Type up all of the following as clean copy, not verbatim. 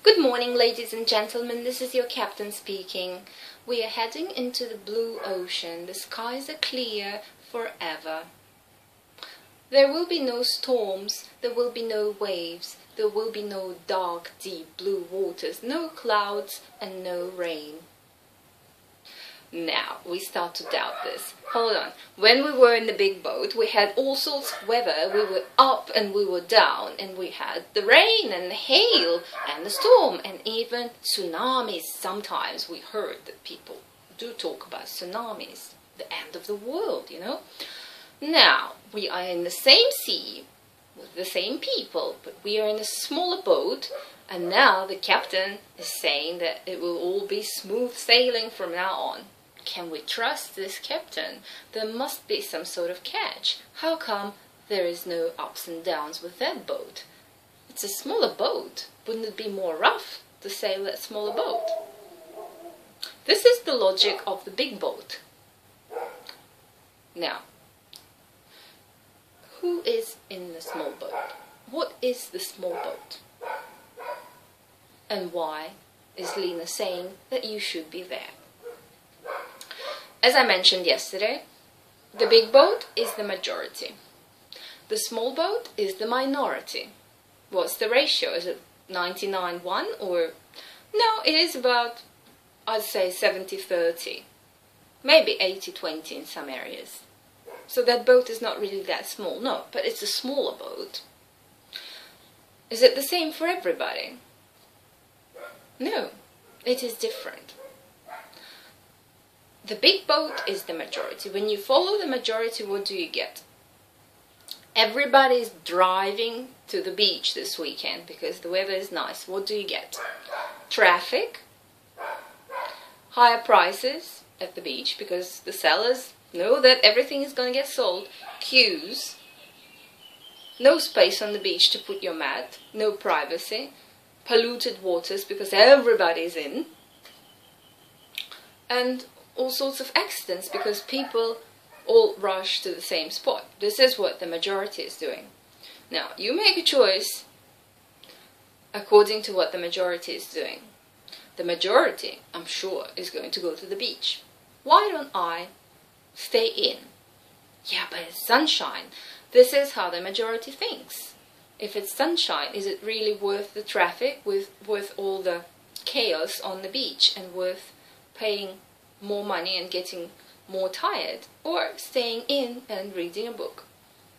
Good morning, ladies and gentlemen, this is your captain speaking. We are heading into the blue ocean. The skies are clear forever. There will be no storms, there will be no waves, there will be no dark, deep blue waters, no clouds and no rain. Now, we start to doubt this. Hold on. When we were in the big boat, we had all sorts of weather. We were up and we were down, and we had the rain and the hail and the storm and even tsunamis. Sometimes we heard that people do talk about tsunamis, the end of the world, you know. Now, we are in the same sea with the same people, but we are in a smaller boat, and now the captain is saying that it will all be smooth sailing from now on. Can we trust this captain? There must be some sort of catch. How come there is no ups and downs with that boat? It's a smaller boat. Wouldn't it be more rough to sail that smaller boat? This is the logic of the big boat. Now, who is in the small boat? What is the small boat? And why is Lena saying that you should be there? As I mentioned yesterday, the big boat is the majority. The small boat is the minority. What's the ratio? Is it 99-1 or... No, it is about, I'd say 70-30. Maybe 80-20 in some areas. So that boat is not really that small, no, but it's a smaller boat. Is it the same for everybody? No, it is different. The big boat is the majority. When you follow the majority, what do you get? Everybody is driving to the beach this weekend because the weather is nice. What do you get? Traffic, higher prices at the beach because the sellers know that everything is going to get sold, queues, no space on the beach to put your mat, no privacy, polluted waters because everybody's in, and all sorts of accidents because people all rush to the same spot. This is what the majority is doing. Now, you make a choice according to what the majority is doing. The majority, I'm sure, is going to go to the beach. Why don't I stay in? Yeah, but it's sunshine. This is how the majority thinks. If it's sunshine, is it really worth the traffic, worth all the chaos on the beach, and worth paying more money and getting more tired, or staying in and reading a book?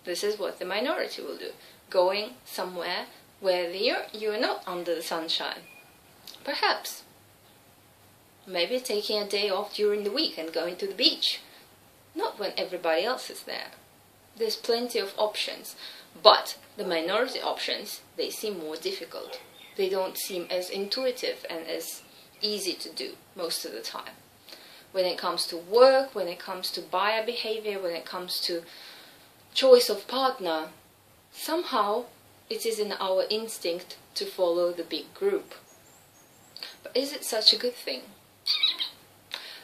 This is what the minority will do. Going somewhere where you're not under the sunshine. Perhaps. Maybe taking a day off during the week and going to the beach. Not when everybody else is there. There's plenty of options. But the minority options, they seem more difficult. They don't seem as intuitive and as easy to do most of the time. When it comes to work, when it comes to buyer behavior, when it comes to choice of partner, somehow it is in our instinct to follow the big group. But is it such a good thing?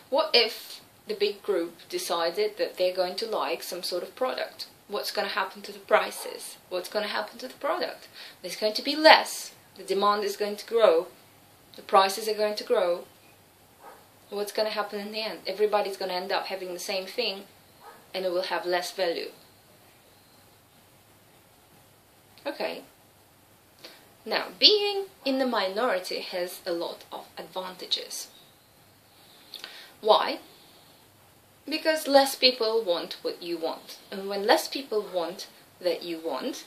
What if the big group decided that they're going to like some sort of product? What's going to happen to the prices? What's going to happen to the product? There's going to be less. The demand is going to grow. The prices are going to grow. What's going to happen in the end? Everybody's going to end up having the same thing, and it will have less value. Okay. Now, being in the minority has a lot of advantages. Why? Because less people want what you want. And when less people want that you want,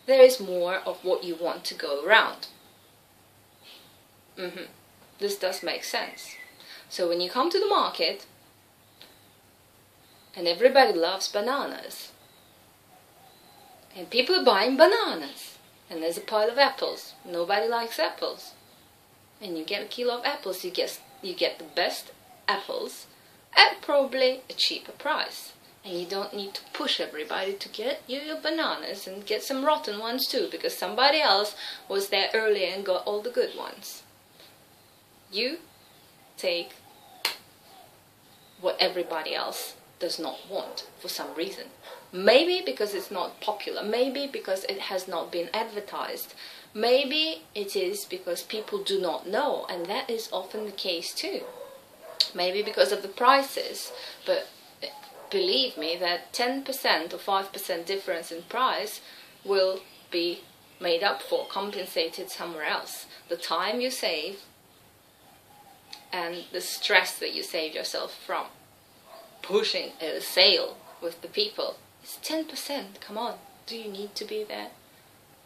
there is more of what you want to go around. This does make sense. So when you come to the market, and everybody loves bananas, and people are buying bananas, and there's a pile of apples, nobody likes apples, and you get a kilo of apples, you get the best apples at probably a cheaper price. And you don't need to push everybody to get you your bananas and get some rotten ones too, because somebody else was there earlier and got all the good ones. You take what everybody else does not want for some reason. Maybe because it's not popular, maybe because it has not been advertised, Maybe it is because people do not know, and that is often the case too. Maybe because of the prices, but believe me that 10% or 5% difference in price will be made up for, compensated somewhere else. The time you save and the stress that you save yourself from pushing a sale with the people is 10%. Come on, do you need to be there?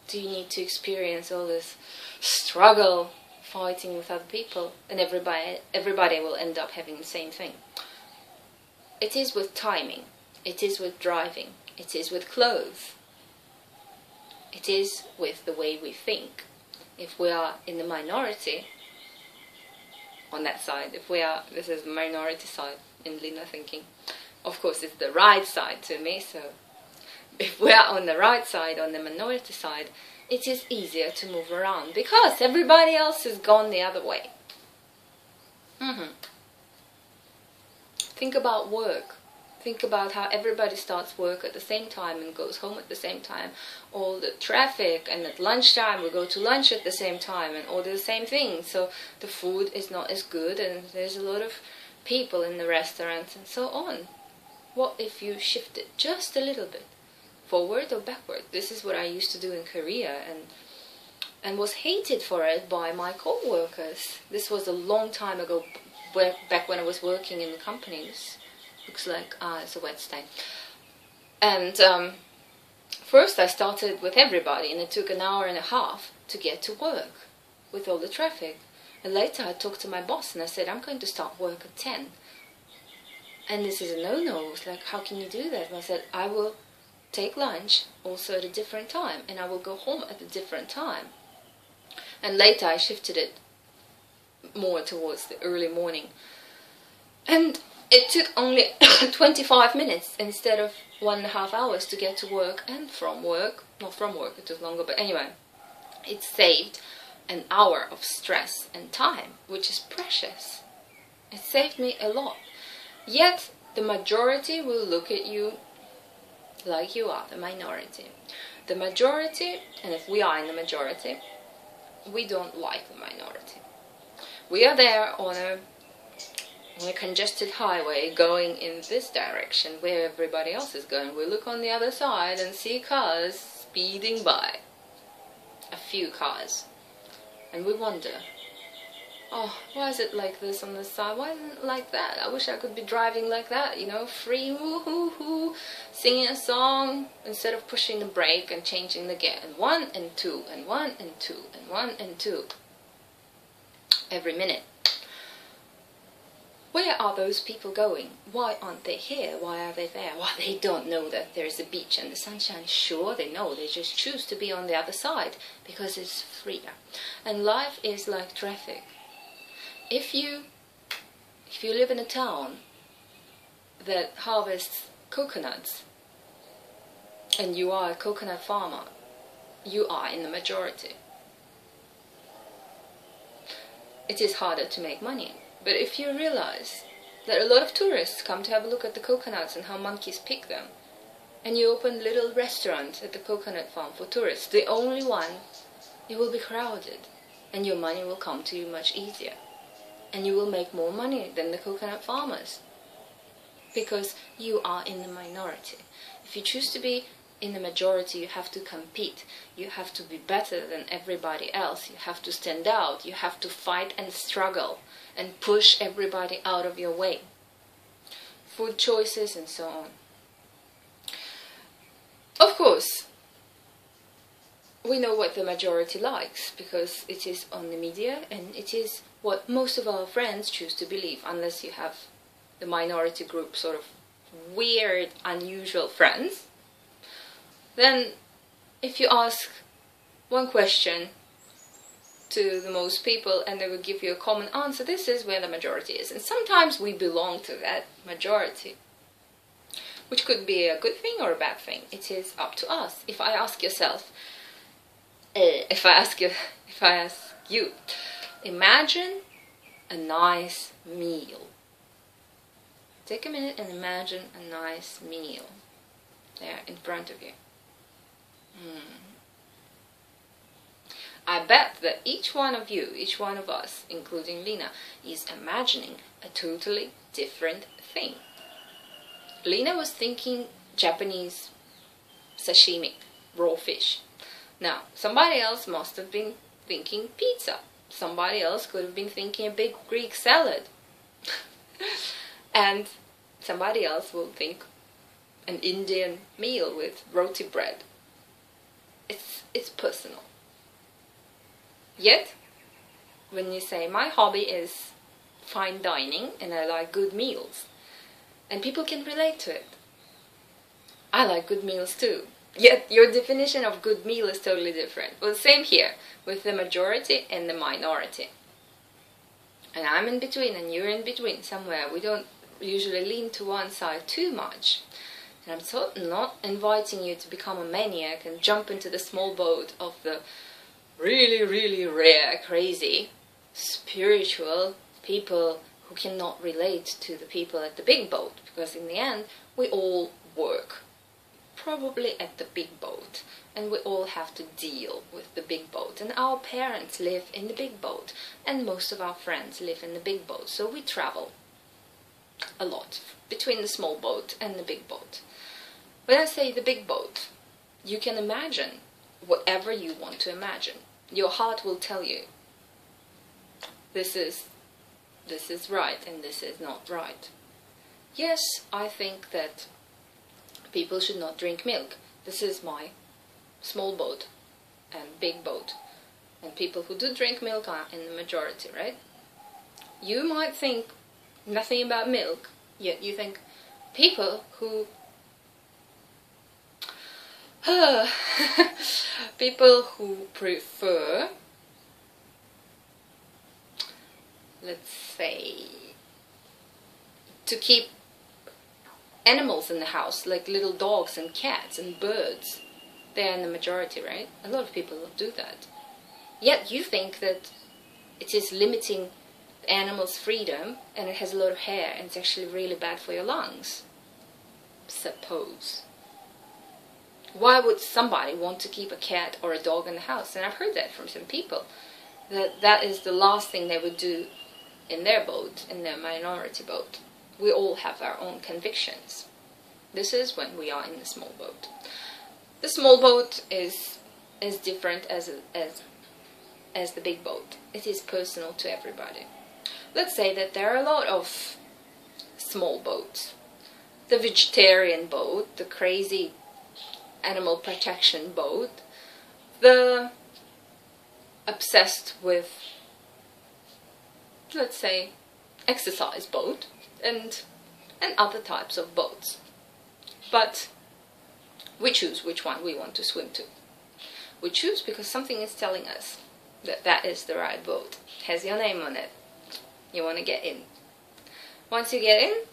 Do you need to experience all this struggle fighting with other people, and everybody will end up having the same thing? It is with timing, it is with driving, it is with clothes, it is with the way we think. If we are in the minority on that side, this is the minority side in linear thinking, of course it's the right side to me, so if we are on the right side, on the minority side, it is easier to move around because everybody else has gone the other way. Think about work. Think about how everybody starts work at the same time and goes home at the same time. All the traffic, and at lunchtime we go to lunch at the same time and order the same thing. So the food is not as good and there's a lot of people in the restaurants and so on. What if you shifted just a little bit? Forward or backward? This is what I used to do in Korea and was hated for it by my co-workers. This was a long time ago, back when I was working in the companies. Looks like it's a wet stain. And first I started with everybody, and it took an hour and a half to get to work with all the traffic. And later I talked to my boss and I said, I'm going to start work at 10. And this is a no-no. It's like, how can you do that? And I said, I will take lunch also at a different time, and I will go home at a different time. And later I shifted it more towards the early morning. And it took only 25 minutes instead of 1.5 hours to get to work and from work. Not from work, it took longer, but anyway. It saved an hour of stress and time, which is precious. It saved me a lot. Yet the majority will look at you like you are the minority. The majority, and if we are in the majority, we don't like the minority. We are there on a congested highway going in this direction where everybody else is going. We look on the other side and see cars speeding by. A few cars. And we wonder, oh, why is it like this on this side? Why isn't it like that? I wish I could be driving like that, you know, free, woo-hoo-hoo, singing a song instead of pushing the brake and changing the gear. And 1 and 2, and 1 and 2, and 1 and 2. Every minute. Where are those people going? Why aren't they here? Why are they there? Why, they don't know that there's a beach and the sunshine. Sure, they know. They just choose to be on the other side because it's freer. And life is like traffic. If you live in a town that harvests coconuts and you are a coconut farmer, you are in the majority. It is harder to make money. But if you realize that a lot of tourists come to have a look at the coconuts and how monkeys pick them, and you open little restaurants at the coconut farm for tourists, the only one, it will be crowded and your money will come to you much easier. And you will make more money than the coconut farmers because you are in the minority. If you choose to be in the majority, you have to compete. You have to be better than everybody else. You have to stand out. You have to fight and struggle and push everybody out of your way. Food choices and so on. Of course, we know what the majority likes because it is on the media and it is what most of our friends choose to believe, unless you have the minority group sort of weird, unusual friends. Then if you ask one question to the most people and they will give you a common answer, this is where the majority is. And sometimes we belong to that majority, which could be a good thing or a bad thing. It is up to us. If I ask you, imagine a nice meal. Take a minute and imagine a nice meal there in front of you. I bet that each one of you, each one of us, including Lena, is imagining a totally different thing. Lena was thinking Japanese sashimi, raw fish. Now, somebody else must have been thinking pizza. Somebody else could have been thinking a big Greek salad. And somebody else will think an Indian meal with roti bread. It's personal. Yet, when you say, my hobby is fine dining and I like good meals, and people can relate to it. I like good meals too. Yet your definition of good meal is totally different. Well, same here with the majority and the minority. And I'm in between and you're in between somewhere. We don't usually lean to one side too much. And I'm certainly not inviting you to become a maniac and jump into the small boat of the really, really rare, crazy, spiritual people who cannot relate to the people at the big boat. Because in the end, we all work probably at the big boat, and we all have to deal with the big boat, and our parents live in the big boat, and most of our friends live in the big boat, so we travel a lot between the small boat and the big boat. When I say the big boat, you can imagine whatever you want to imagine. Your heart will tell you this is right and this is not right. Yes, I think that people should not drink milk. This is my small boat and big boat. And people who do drink milk are in the majority, right? You might think nothing about milk, yet you think people who people who prefer, let's say, to keep animals in the house, like little dogs and cats and birds, they're in the majority, right? A lot of people do that. Yet you think that it is limiting the animal's freedom and it has a lot of hair and it's actually really bad for your lungs. Suppose. Why would somebody want to keep a cat or a dog in the house? And I've heard that from some people, that is the last thing they would do in their boat, in their minority boat. We all have our own convictions. This is when we are in the small boat. The small boat is as different as the big boat. It is personal to everybody. Let's say that there are a lot of small boats. The vegetarian boat, the crazy animal protection boat, the obsessed with, let's say, exercise boat, and other types of boats. But we choose which one we want to swim to. We choose because something is telling us that that is the right boat. It has your name on it. You want to get in. Once you get in,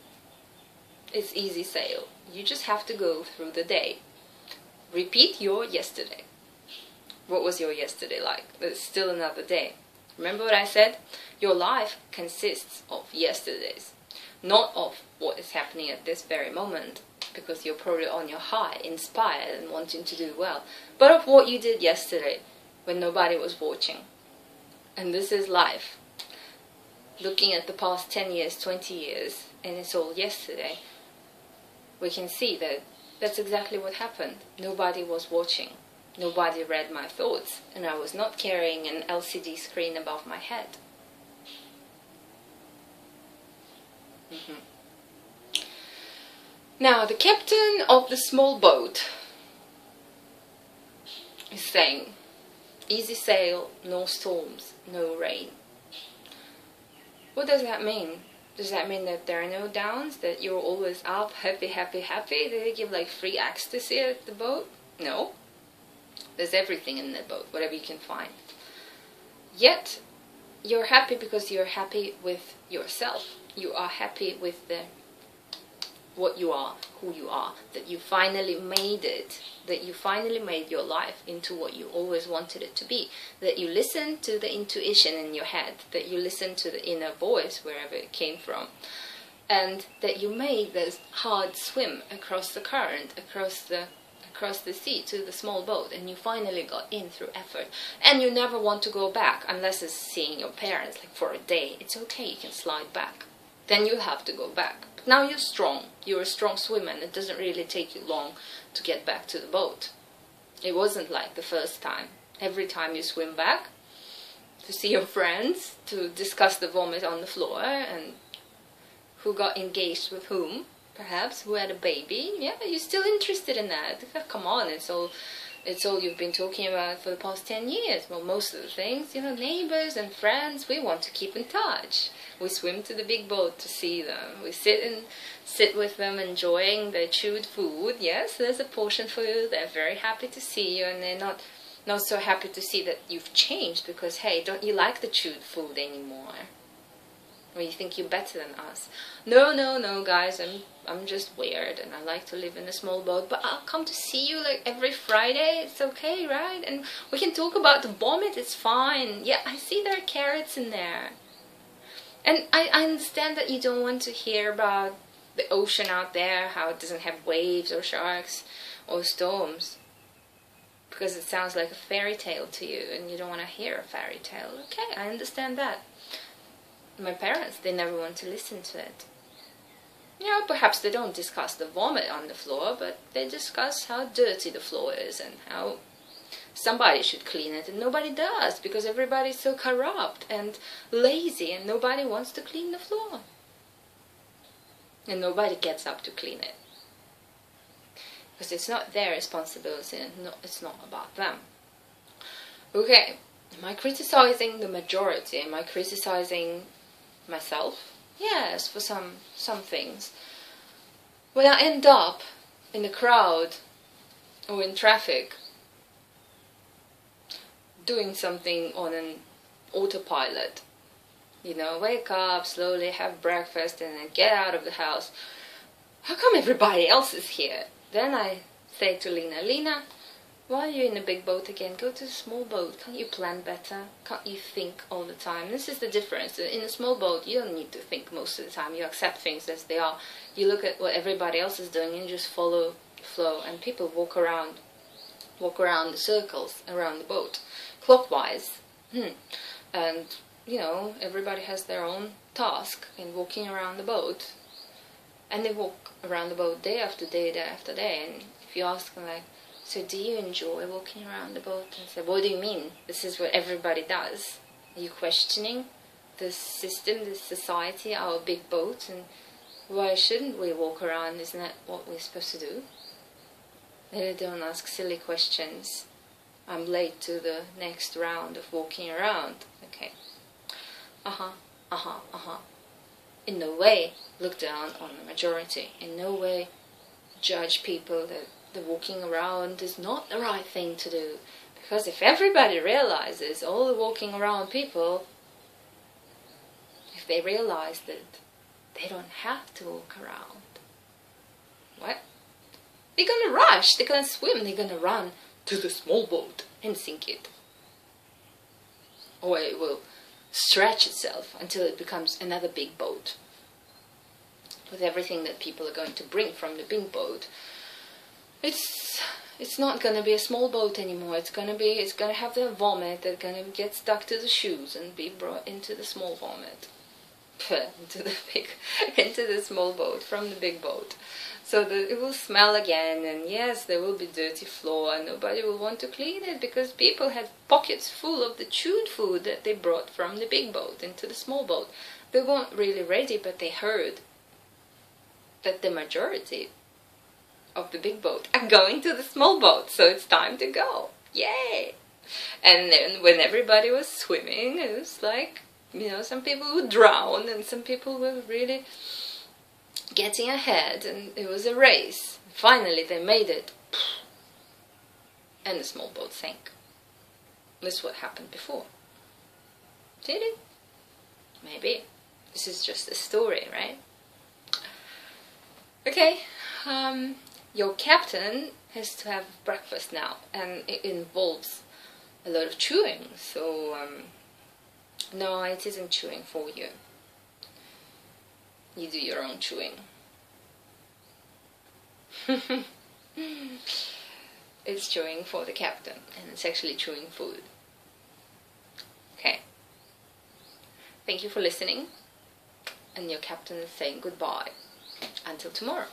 it's easy sail. You just have to go through the day. Repeat your yesterday. What was your yesterday like? There's still another day. Remember what I said? Your life consists of yesterdays, not of what is happening at this very moment, because you're probably on your high, inspired and wanting to do well, but of what you did yesterday when nobody was watching. And this is life. Looking at the past 10 years, 20 years, and it's all yesterday, we can see that that's exactly what happened. Nobody was watching. Nobody read my thoughts, and I was not carrying an LCD screen above my head. Now, the captain of the small boat is saying, easy sail, no storms, no rain. What does that mean? Does that mean that there are no downs, that you're always up, happy, happy, happy? Do they give like free ecstasy at the boat? No. There's everything in the boat, whatever you can find. Yet, you're happy because you're happy with yourself. You are happy with what you are, who you are, that you finally made it, that you finally made your life into what you always wanted it to be, that you listen to the intuition in your head, that you listen to the inner voice, wherever it came from, and that you made this hard swim across the current, across across the sea to the small boat, and you finally got in through effort, and you never want to go back unless it's seeing your parents like for a day. It's okay, you can slide back. Then you'll have to go back. But now you're strong. You're a strong swimmer, and it doesn't really take you long to get back to the boat. It wasn't like the first time. Every time you swim back to see your friends, to discuss the vomit on the floor, and who got engaged with whom, perhaps, who had a baby. Yeah, you're still interested in that. Come on, it's all you've been talking about for the past 10 years. Well, most of the things, you know, neighbors and friends, we want to keep in touch. We swim to the big boat to see them. We sit with them enjoying their chewed food. Yes, there's a portion for you. They're very happy to see you, and they're not so happy to see that you've changed because, hey, don't you like the chewed food anymore? Or you think you're better than us? No, guys, I'm just weird, and I like to live in a small boat, but I'll come to see you like every Friday. It's okay, right? And we can talk about the vomit. It's fine. Yeah, I see there are carrots in there. And I understand that you don't want to hear about the ocean out there, how it doesn't have waves or sharks or storms, because it sounds like a fairy tale to you, and you don't want to hear a fairy tale. Okay, I understand that. My parents, they never want to listen to it. Yeah, perhaps they don't discuss the vomit on the floor, but they discuss how dirty the floor is and how somebody should clean it, and nobody does because everybody's so corrupt and lazy, and nobody wants to clean the floor. And nobody gets up to clean it. Because it's not their responsibility, and it's not about them. Okay, am I criticizing the majority? Am I criticizing myself? Yes, for some things. When I end up in a crowd or in traffic doing something on an autopilot, you know, wake up, slowly have breakfast, and then get out of the house. How come everybody else is here? Then I say to Lena, why are you in a big boat again? Go to a small boat. Can't you plan better? Can't you think all the time? This is the difference. In a small boat, you don't need to think most of the time. You accept things as they are. You look at what everybody else is doing and you just follow the flow. And people walk around the circles around the boat, clockwise. And, you know, everybody has their own task in walking around the boat. And they walk around the boat day after day, day after day. And if you ask them, like, so do you enjoy walking around the boat? And say, what do you mean? This is what everybody does. Are you questioning this system, this society, our big boat? And why shouldn't we walk around? Isn't that what we're supposed to do? They don't ask silly questions. I'm late to the next round of walking around. Okay. In no way look down on the majority. In no way judge people that the walking around is not the right thing to do. Because if everybody realizes, all the walking around people, if they realize that they don't have to walk around, what? They're gonna rush, they're gonna swim, they're gonna run to the small boat and sink it. Or it will stretch itself until it becomes another big boat with everything that people are going to bring from the big boat. It's not gonna be a small boat anymore. It's gonna have the vomit that's gonna get stuck to the shoes and be brought into the small vomit, into the small boat from the big boat. So that it will smell again, and yes, there will be dirty floor, and nobody will want to clean it because people had pockets full of the chewed food that they brought from the big boat into the small boat. They weren't really ready, but they heard that the majority of the big boat are going to the small boat, so it's time to go. Yay! And then when everybody was swimming, it was like, you know, some people would drown and some people were really getting ahead, and it was a race. Finally they made it, and the small boat sank. This is what happened before. Did it? Maybe. This is just a story, right? Okay, your captain has to have breakfast now, and it involves a lot of chewing, so no, it isn't chewing for you. You do your own chewing. is chewing for the captain, and it's actually chewing food. Okay. Thank you for listening, and your captain is saying goodbye. Until tomorrow.